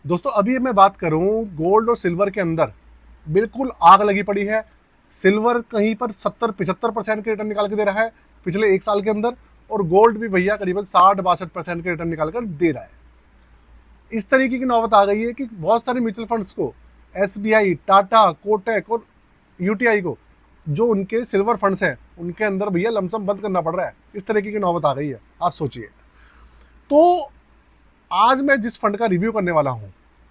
दोस्तों अभी मैं बात करूं गोल्ड और सिल्वर के अंदर बिल्कुल आग लगी पड़ी है। सिल्वर कहीं पर 70-75% के रिटर्न निकाल के दे रहा है पिछले एक साल के अंदर, और गोल्ड भी भैया करीबन 60-62% के रिटर्न निकाल कर दे रहा है। इस तरीके की नौबत आ गई है कि बहुत सारे म्यूचुअल फंड्स को, एसबीआई, टाटा, कोटक और यूटीआई को, जो उनके सिल्वर फंड्स हैं उनके अंदर भैया लमसम बंद करना पड़ रहा है। इस तरीके की नौबत आ गई है, आप सोचिए। तो आज मैं जिस फंड का रिव्यू करने वाला हूं,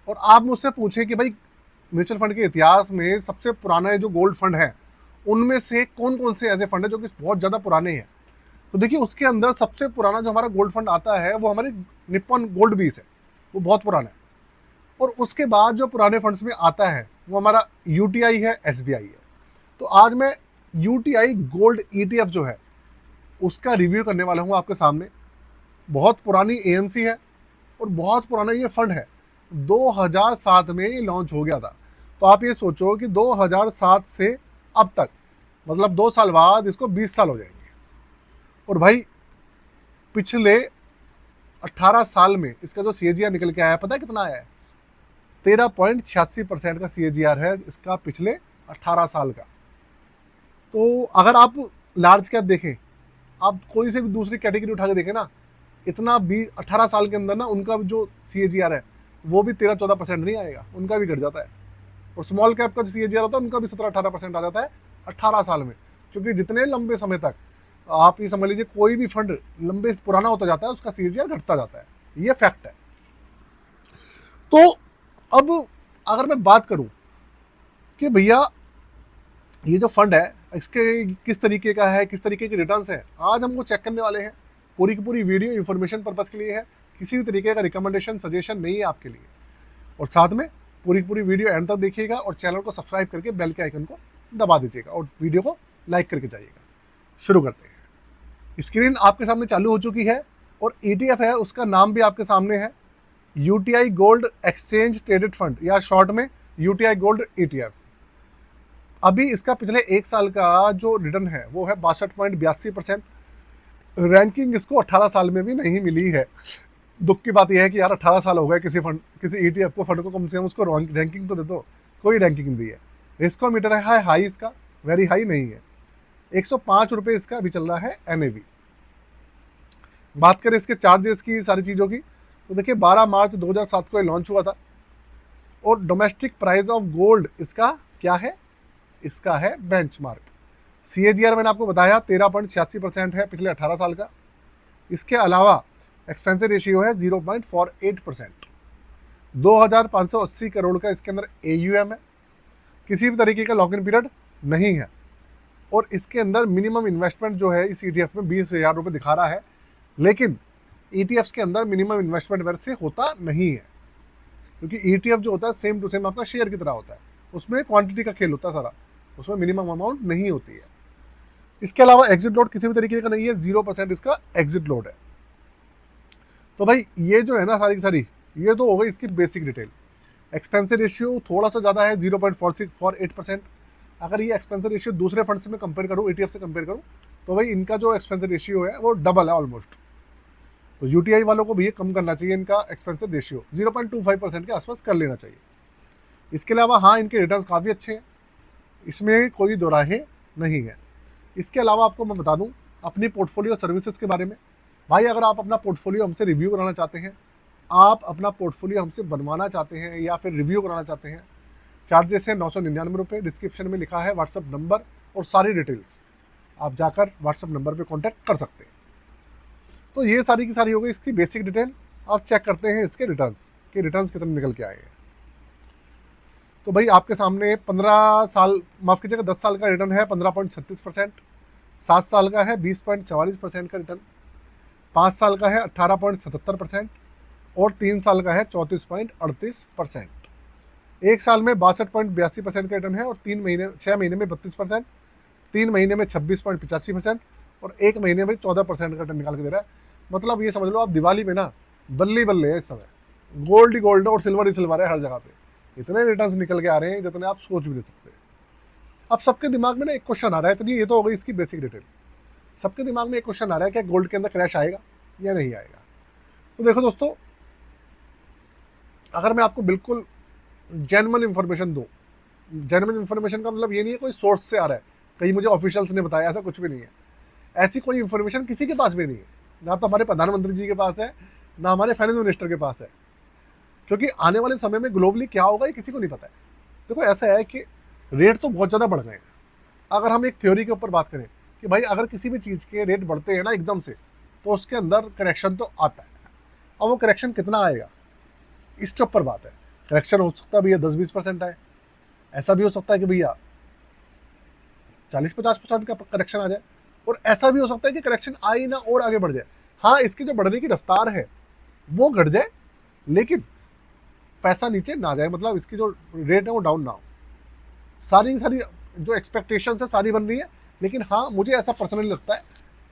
और आप मुझसे पूछें कि भाई म्यूचुअल फंड के इतिहास में सबसे पुराना जो गोल्ड फंड है उनमें से कौन कौन से ऐसे फंड है जो कि बहुत ज़्यादा पुराने हैं, तो देखिए उसके अंदर सबसे पुराना जो हमारा गोल्ड फंड आता है वो हमारे निप्पॉन गोल्ड बीस है। वो बहुत पुराना है। और उसके बाद जो पुराने फंड्स में आता है वो हमारा यूटीआई है, एसबीआई है। तो आज मैं यूटीआई गोल्ड ईटीएफ जो है उसका रिव्यू करने वाला हूँ आपके सामने। बहुत पुरानी एएमसी है और बहुत पुराना ये फंड है। 2007 में ये लॉन्च हो गया था। तो आप ये सोचो कि 2007 से अब तक, मतलब 2 साल बाद इसको 20 साल हो जाएंगे। और भाई पिछले 18 साल में इसका जो सीएजीआर निकल के आया है, पता है कितना आया है? 13.86% का सीएजीआर है इसका पिछले 18 साल का। तो अगर आप लार्ज कैप देखें, आप कोई से भी दूसरी कैटेगरी उठा के देखें ना, इतना 18 साल के अंदर ना उनका जो सीएजीआर है वो भी 13-14% नहीं आएगा, उनका भी घट जाता है। और स्मॉल कैप का जो सीएजीआर होता है उनका भी 17-18% आ जाता है 18 साल में। क्योंकि जितने लंबे समय तक आप ये समझ लीजिए कोई भी फंड लंबे पुराना होता जाता है उसका सीएजीआर घटता जाता है, ये फैक्ट है। तो अब अगर मैं बात करूं कि भैया ये जो फंड है इसके किस तरीके का है, किस तरीके के रिटर्न्स हैं, आज हमको चेक करने वाले हैं। पूरी की पूरी वीडियो इन्फॉर्मेशन पर्पस के लिए है, किसी भी तरीके का रिकमेंडेशन सजेशन नहीं है आपके लिए। और साथ में पूरी की पूरी वीडियो एंड तक देखिएगा और चैनल को सब्सक्राइब करके बेल के आइकन को दबा दीजिएगा और वीडियो को लाइक करके जाइएगा। शुरू करते हैं। स्क्रीन आपके सामने चालू हो चुकी है और ईटीएफ है, उसका नाम भी आपके सामने है, UTI gold exchange traded fund, या शॉर्ट में यूटीआई गोल्ड ईटीएफ। अभी इसका पिछले एक साल का जो रिटर्न है वो है 62.82%। रैंकिंग इसको 18 साल में भी नहीं मिली है। दुख की बात यह है कि यार 18 साल हो गए किसी फंड, किसी ईटीएफ को, फंड को, कम से कम उसको रैंकिंग तो दे दो। कोई रैंकिंग नहीं दी है। रिस्कोमीटर है हाई, इसका वेरी हाई नहीं है। 105 रुपये इसका अभी चल रहा है एनएवी। बात करें इसके चार्जेस की, सारी चीज़ों की, तो देखिए 12 मार्च 2007 को ये लॉन्च हुआ था। और डोमेस्टिक प्राइस ऑफ गोल्ड इसका क्या है? इसका है बेंचमार्क। सीएजीआर मैंने आपको बताया 13.86% है पिछले 18 साल का। इसके अलावा एक्सपेंसिव रेशियो है 0.48%। 2580 करोड़ का इसके अंदर एयूएम है। किसी भी तरीके का लॉक इन पीरियड नहीं है। और इसके अंदर मिनिमम इन्वेस्टमेंट जो है इस ईटीएफ में 20,000 रुपये दिखा रहा है, लेकिन ईटीएफ्स के अंदर मिनिमम इन्वेस्टमेंट वैसे होता नहीं है। क्योंकि ईटीएफ जो होता है सेम टू सेम आपका शेयर की तरह होता है, उसमें क्वांटिटी का खेल होता है सारा, उसमें मिनिमम अमाउंट नहीं होती है। इसके अलावा एग्जिट लोड किसी भी तरीके का नहीं है, 0% इसका एग्जिट लोड है। तो भाई ये जो है ना सारी की सारी, ये तो हो गई इसकी बेसिक डिटेल। एक्सपेंसिव रेशियो थोड़ा सा ज़्यादा है, 0.48%। अगर ये एक्सपेंसिव रेशियो दूसरे फंड से मैं कंपेयर करूँ, ईटीएफ से कंपेयर करूँ, तो भाई इनका जो एक्सपेंसिव रेशियो है वो डबल है ऑलमोस्ट। तो यूटीआई वालों को भी ये कम करना चाहिए, इनका एक्सपेंसिव रेशियो 0.25% के आसपास कर लेना चाहिए। इसके अलावा हाँ, इनके रिटर्न्स काफ़ी अच्छे हैं, इसमें कोई दो राहें नहीं है। इसके अलावा आपको मैं बता दूं अपनी पोर्टफोलियो सर्विसेज के बारे में। भाई अगर आप अपना पोर्टफोलियो हमसे रिव्यू कराना चाहते हैं, आप अपना पोर्टफोलियो हमसे बनवाना चाहते हैं या फिर रिव्यू कराना चाहते हैं, चार्जेस है 999 रुपये। डिस्क्रिप्शन में लिखा है व्हाट्सअप नंबर और सारी डिटेल्स, आप जाकर व्हाट्सअप नंबर पर कॉन्टैक्ट कर सकते हैं। तो ये सारी की सारी हो गई इसकी बेसिक डिटेल। आप चेक करते हैं इसके रिटर्न्स कि रिटर्न्स कितने निकल के आए हैं। तो भाई आपके सामने 15 साल, माफ़ कीजिएगा 10 साल का रिटर्न है 15.36%, 7 साल का है 20.44% का रिटर्न, 5 साल का है 18.77% और 3 साल का है 34.38%। एक साल में 62.82% का रिटर्न है और 6 महीने में 32%, 3 महीने में 26.85% और 1 महीने में 14% का रिटर्न निकाल के दे रहा है। मतलब ये समझ लो आप दिवाली में ना बल्ले बल्ले है इस समय, गोल्ड ही गोल्ड और सिल्वर ही सिल्वर है हर जगह पे। इतने रिटर्न्स निकल के आ रहे हैं जितने आप सोच भी नहीं सकते। अब सबके दिमाग में ना एक क्वेश्चन आ रहा है, तो ये तो हो गई इसकी बेसिक डिटेल। सबके दिमाग में एक क्वेश्चन आ रहा है कि गोल्ड के अंदर क्रैश आएगा या नहीं आएगा। तो देखो दोस्तों, अगर मैं आपको बिल्कुल जेन्युइन इन्फॉर्मेशन दूँ, जेन्युइन इन्फॉर्मेशन का मतलब ये नहीं है कोई सोर्स से आ रहा है, कहीं मुझे ऑफिशियल्स ने बताया, ऐसा कुछ भी नहीं है। ऐसी कोई इन्फॉर्मेशन किसी के पास भी नहीं है, ना तो हमारे प्रधानमंत्री जी के पास है, ना हमारे फाइनेंस मिनिस्टर के पास है, क्योंकि आने वाले समय में ग्लोबली क्या होगा ये किसी को नहीं पता है। देखो ऐसा है कि रेट तो बहुत ज़्यादा बढ़ गए हैं। अगर हम एक थ्योरी के ऊपर बात करें कि भाई अगर किसी भी चीज़ के रेट बढ़ते हैं ना एकदम से, तो उसके अंदर करेक्शन तो आता है। अब वो करेक्शन कितना आएगा इसके ऊपर बात है। करेक्शन हो सकता है भैया 10-20% आए, ऐसा भी हो सकता है कि भैया 40-50% का करेक्शन आ जाए, और ऐसा भी हो सकता है कि करेक्शन आए ना और आगे बढ़ जाए। हाँ, इसकी जो बढ़ने की रफ्तार है वो घट जाए, लेकिन पैसा नीचे ना जाए, मतलब इसकी जो रेट है वो डाउन ना हो। सारी सारी जो एक्सपेक्टेशन है सारी बन रही है, लेकिन हाँ मुझे ऐसा पर्सनली लगता है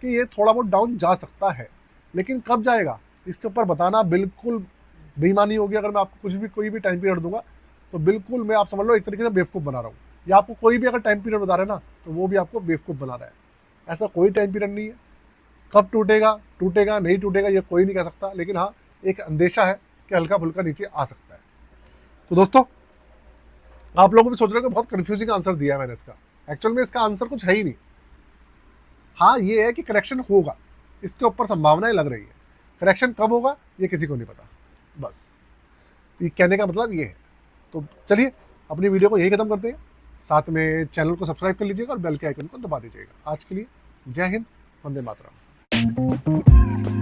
कि ये थोड़ा बहुत डाउन जा सकता है, लेकिन कब जाएगा इसके ऊपर बताना बिल्कुल बेईमानी होगी। अगर मैं आपको कुछ भी कोई भी टाइम पीरियड दूंगा तो बिल्कुल मैं, आप समझ लो, एक तरीके से बेवकूफ़ बना रहा हूँ, या आपको कोई भी अगर टाइम पीरियड बता रहा है ना तो वो भी आपको बेवकूफ़ बना रहा है। ऐसा कोई टाइम पीरियड नहीं है। कब टूटेगा टूटेगा नहीं टूटेगा ये कोई नहीं कह सकता, लेकिन हाँ एक अंदेशा है कि हल्का फुल्का नीचे आ सकता है। तो दोस्तों, आप लोग भी सोच रहे हो कि बहुत कंफ्यूजिंग आंसर दिया है मैंने इसका। एक्चुअल में इसका आंसर कुछ है ही नहीं। हाँ ये है कि करेक्शन होगा, इसके ऊपर संभावनाएं लग रही है। करेक्शन कब होगा ये किसी को नहीं पता, बस ये कहने का मतलब ये है। तो चलिए अपनी वीडियो को यही खत्म करते हैं। साथ में चैनल को सब्सक्राइब कर लीजिएगा और बेल के आइकन को दबा दीजिएगा। आज के लिए जय हिंद, वंदे मातरम।